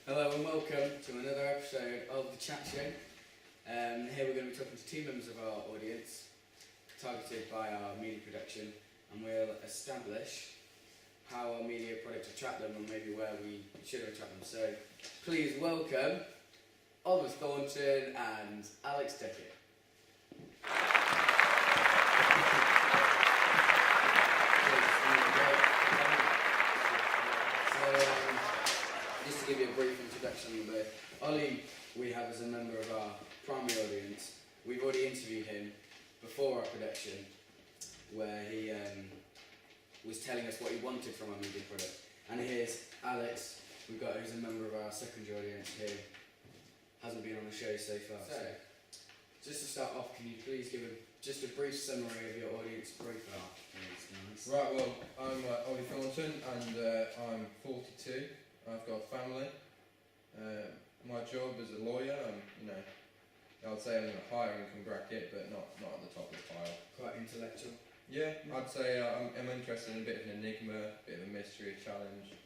Hello and welcome to another episode of The Chat Show. Here we're going to be talking to two members of our audience, targeted by our media production, and we'll establish how our media products attract them and maybe where we should attract them. So please welcome Oliver Thornton and Alex Deckett. Just to give you a brief introduction on both. Ollie, we have as a member of our primary audience. We've already interviewed him before our production, where he was telling us what he wanted from our media product. And here's Alex, who's a member of our secondary audience who hasn't been on the show so far. So, just to start off, can you please give just a brief summary of your audience profile? Right, well, I'm Ollie Thornton and I'm 42. I've got a family. My job as a lawyer, I'd say I'm in a higher income bracket, but not at the top of the pile. Quite intellectual. Yeah, I'd say I'm interested in a bit of an enigma, a bit of a mystery, a challenge.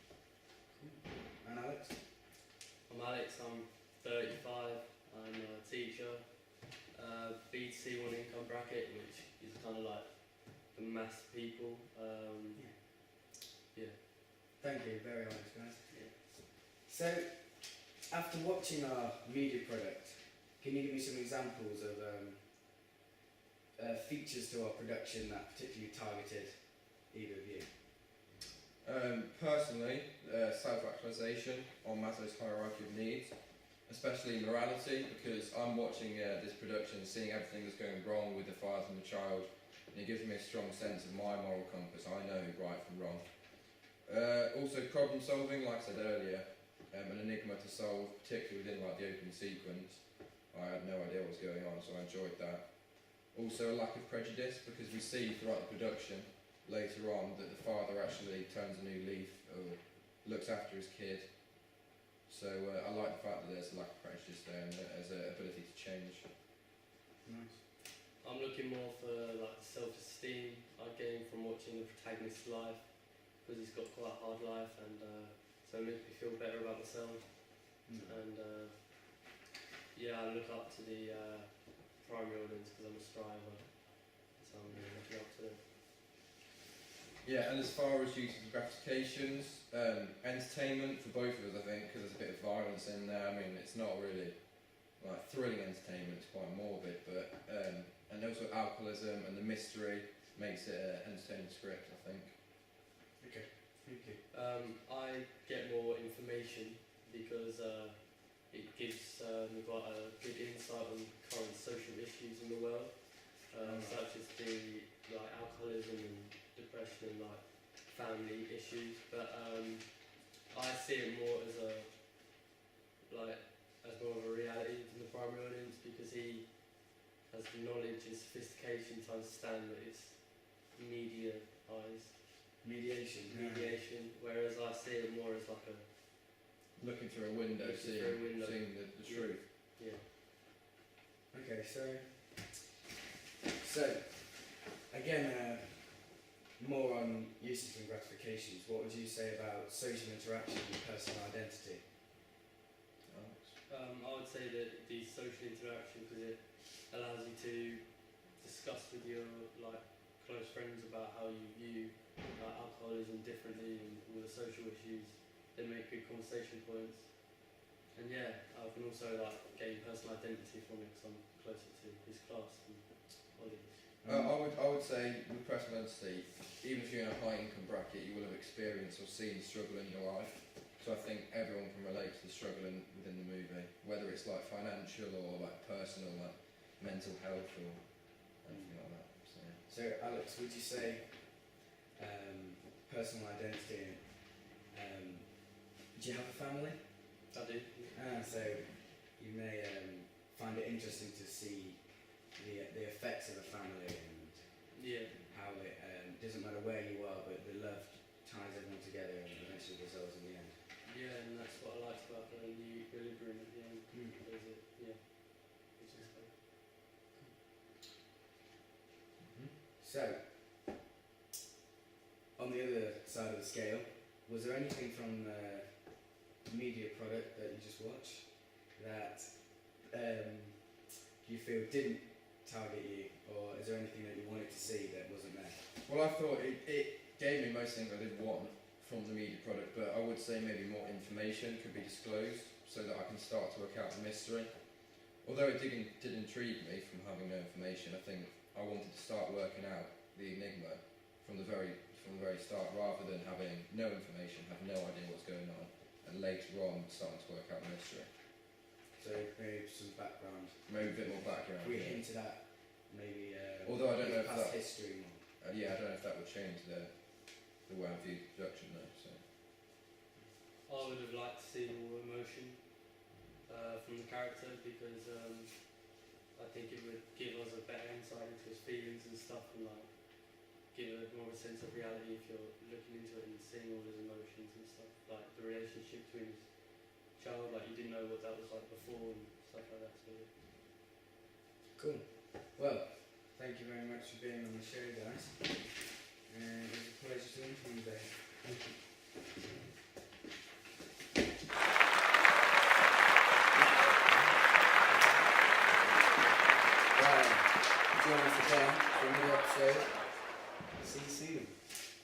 And Alex? I'm Alex, I'm 35, I'm a teacher, B2C one income bracket, which is kind of like the mass people. Yeah. Thank you, very honest guys. Yeah. So, after watching our media product, can you give me some examples of features to our production that particularly targeted either of you? Personally, self-actualization on Maslow's hierarchy of needs, especially morality, because I'm watching this production, seeing everything that's going wrong with the father and the child, and it gives me a strong sense of my moral compass. I know right from wrong. Also problem solving, like I said earlier, an enigma to solve, particularly within like the opening sequence. I had no idea what was going on, so I enjoyed that. Also a lack of prejudice, because we see throughout the production later on that the father actually turns a new leaf or looks after his kid. So I like the fact that there's a lack of prejudice there and there's an ability to change. Nice. I'm looking more for like self-esteem I gain from watching the protagonist's life, because he's got quite a hard life, and so it makes me feel better about myself. And I look up to the primary audience because I'm a striver, so I'm really looking up to them. Yeah, and as far as use of gratifications, entertainment for both of us, I think, because there's a bit of violence in there. I mean, it's not really like thrilling entertainment; it's quite morbid. But and also alcoholism and the mystery makes it an entertaining script, I think. Okay, thank you. I get more information because it gives me quite a good insight on current social issues in the world, such as the alcoholism and depression and family issues. But I see it more as more of a reality from the primary audience, because he has the knowledge and sophistication to understand that it's mediaised. Mediation. Whereas I see it more as like a Looking through a window, seeing the truth. Yeah. Okay, so again, more on uses and gratifications. What would you say about social interaction and personal identity? I would say that the social interaction, because it allows you to discuss with your close friends about how you view alcoholism differently and all the social issues. They make good conversation points, and I can also gain personal identity from it because I'm closer to his class than Ollie. I would say with personal identity, even if you're in a high income bracket, you will have experienced or seen struggle in your life. So I think everyone can relate to the struggle within the movie, whether it's financial or personal, mental health or anything like that. So Alex, would you say personal identity? Do you have a family? I do. So you may find it interesting to see the effects of a family and how it doesn't matter where you are, but the love ties everyone together and eventually results in the end. Yeah, and that's what I liked about the new equilibrium at the end. There's it, which is fun. So, on the other side of the scale, was there anything from media product that you just watched that you feel didn't target you, or is there anything that you wanted to see that wasn't there? Well, I thought it gave me most things I did want from the media product, but I would say maybe more information could be disclosed so that I can start to work out the mystery. Although it did intrigue me from having no information, I think I wanted to start working out the enigma from the very start, rather than having no information, have no idea what's going on, and later on starting to work out the mystery. So maybe some background. Maybe a bit more background. We Yeah. hinted at maybe Although I don't know if past that- history more. Yeah, I don't know if that would change the way I view the production though. So I would have liked to see more emotion from the character, because I think it would give us a better insight into his feelings and stuff, and like give a more of a sense of reality if you're looking into it and seeing all his emotions and stuff, like the relationship between his child, like you didn't know what that was like before and stuff like that. So Cool. Well, thank you very much for being on the show, guys. And it was a pleasure to interview you, Dave. Thank you. Join us again for another episode. See you soon.